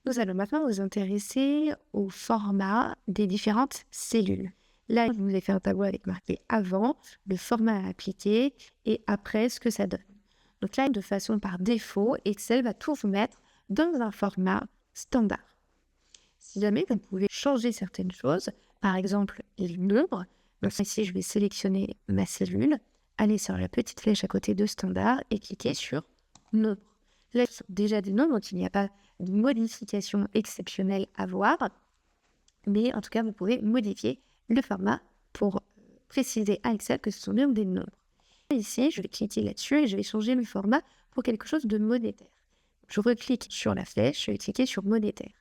Nous allons maintenant nous intéresser au format des différentes cellules. Là, je vous ai fait un tableau avec marqué avant, le format à appliquer et après ce que ça donne. Donc là, de façon par défaut, Excel va tout vous mettre dans un format standard. Si jamais vous pouvez changer certaines choses, par exemple les nombres, donc ici je vais sélectionner ma cellule, aller sur la petite flèche à côté de standard et cliquer sur nombre. Là, ce sont déjà des nombres, donc il n'y a pas de modification exceptionnelle à voir, mais en tout cas, vous pouvez modifier le format pour préciser à Excel que ce sont bien des nombres. Ici, je vais cliquer là-dessus et je vais changer le format pour quelque chose de monétaire. Je reclique sur la flèche, je vais cliquer sur monétaire.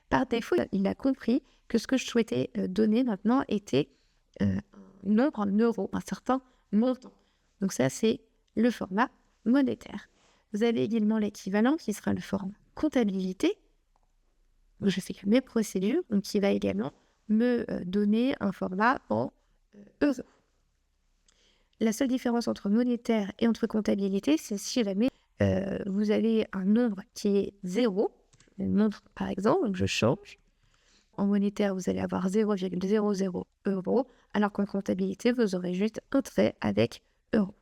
Par défaut, il a compris que ce que je souhaitais donner maintenant était un nombre en euros, un certain montant. Donc ça, c'est le format monétaire. Vous avez également l'équivalent qui sera le format comptabilité. Donc, je fais que mes procédures, donc qui va également me donner un format en euros. La seule différence entre monétaire et entre comptabilité, c'est si jamais vous avez un nombre qui est 0, je le montre par exemple, donc je change. En monétaire, vous allez avoir 0,00 euros, alors qu'en comptabilité, vous aurez juste un trait avec euros.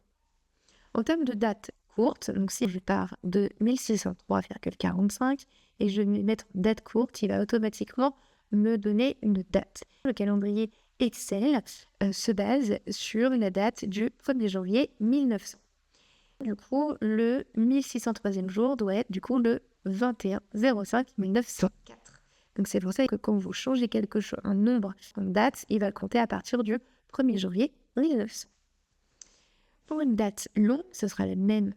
En termes de date courte, donc si je pars de 1603,45 et je vais mettre date courte, il va automatiquement me donner une date. Le calendrier Excel se base sur la date du 1er janvier 1900. Du coup, le 1603e jour doit être du coup le 21/05/1904. Donc c'est pour ça que quand vous changez quelque chose, un nombre en date, il va compter à partir du 1er janvier 1900. Pour une date longue, ce sera la même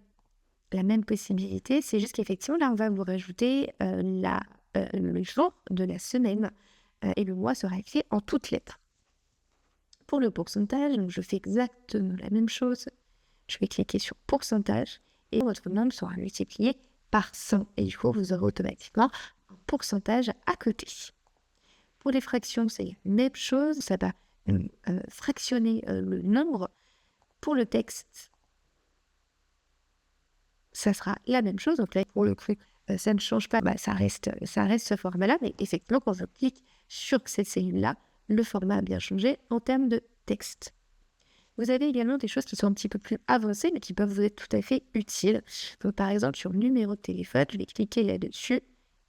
possibilité, c'est juste qu'effectivement, là, on va vous rajouter le jour de la semaine et le mois sera écrit en toutes lettres. Pour le pourcentage, donc je fais exactement la même chose. Je vais cliquer sur pourcentage et votre nombre sera multiplié par 100 et du coup, vous aurez automatiquement un pourcentage à côté. Pour les fractions, c'est la même chose, ça va fractionner le nombre. Pour le texte, ça sera la même chose. Donc là, pour le coup, ça ne change pas, ça reste ce format-là. Mais effectivement, quand je clique sur cette cellule-là, le format a bien changé en termes de texte. Vous avez également des choses qui sont un petit peu plus avancées, mais qui peuvent vous être tout à fait utiles. Donc, par exemple, sur numéro de téléphone, je vais cliquer là-dessus.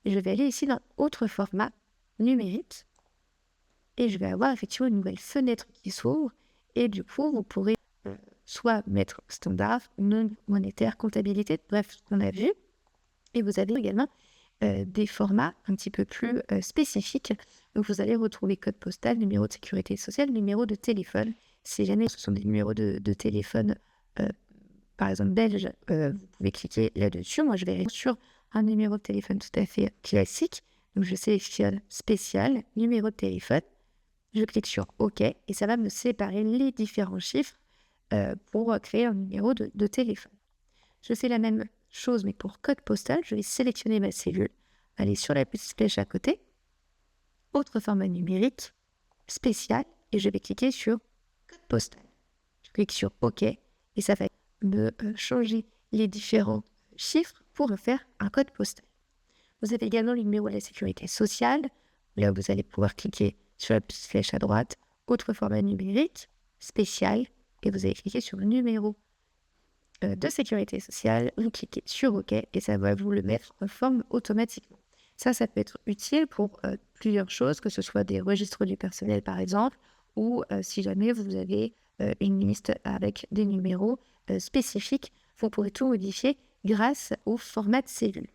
Et je vais aller ici dans autre format numérique. Et je vais avoir effectivement une nouvelle fenêtre qui s'ouvre. Et du coup, vous pourrez soit mettre standard, non monétaire, comptabilité, bref, ce qu'on a vu. Et vous avez également des formats un petit peu plus spécifiques. Donc, vous allez retrouver code postal, numéro de sécurité sociale, numéro de téléphone. Si jamais ce sont des numéros de téléphone, par exemple belge, vous pouvez cliquer là-dessus. Moi, je vais aller sur un numéro de téléphone tout à fait classique. Donc, je sélectionne spécial, numéro de téléphone. Je clique sur OK et ça va me séparer les différents chiffres pour créer un numéro de téléphone. Je fais la même chose, mais pour code postal, je vais sélectionner ma cellule, aller sur la petite flèche à côté, autre format numérique, spécial, et je vais cliquer sur code postal. Je clique sur OK, et ça va me changer les différents chiffres pour me faire un code postal. Vous avez également le numéro de la sécurité sociale. Là, vous allez pouvoir cliquer sur la petite flèche à droite, autre format numérique, spécial, et vous allez cliquer sur le numéro de sécurité sociale, vous cliquez sur OK et ça va vous le mettre en forme automatiquement. Ça peut être utile pour plusieurs choses, que ce soit des registres du personnel par exemple, ou si jamais vous avez une liste avec des numéros spécifiques, vous pourrez tout modifier grâce au format de cellule.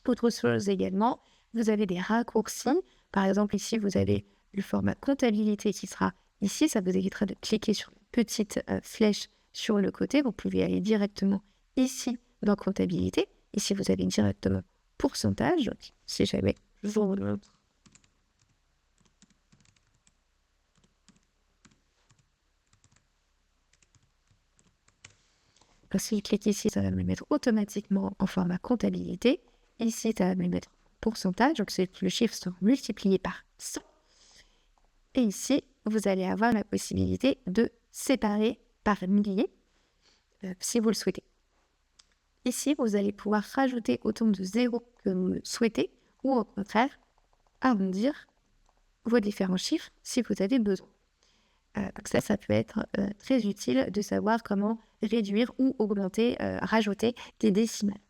Autre chose également, vous avez des raccourcis. Par exemple, ici, vous avez le format comptabilité qui sera ici. Ça vous évitera de cliquer sur une petite flèche sur le côté. Vous pouvez aller directement ici dans comptabilité. Ici, vous avez directement pourcentage. Donc, si jamais je vous montre. Si je clique ici, ça va me mettre automatiquement en format comptabilité. Ici, ça va me mettre pourcentage. Donc, le chiffre sera multiplié par 100. Et ici, vous allez avoir la possibilité de séparer par milliers, si vous le souhaitez. Ici, vous allez pouvoir rajouter autant de zéros que vous le souhaitez, ou au contraire, arrondir vos différents chiffres si vous avez besoin. Donc ça peut être très utile de savoir comment réduire ou augmenter, rajouter des décimales.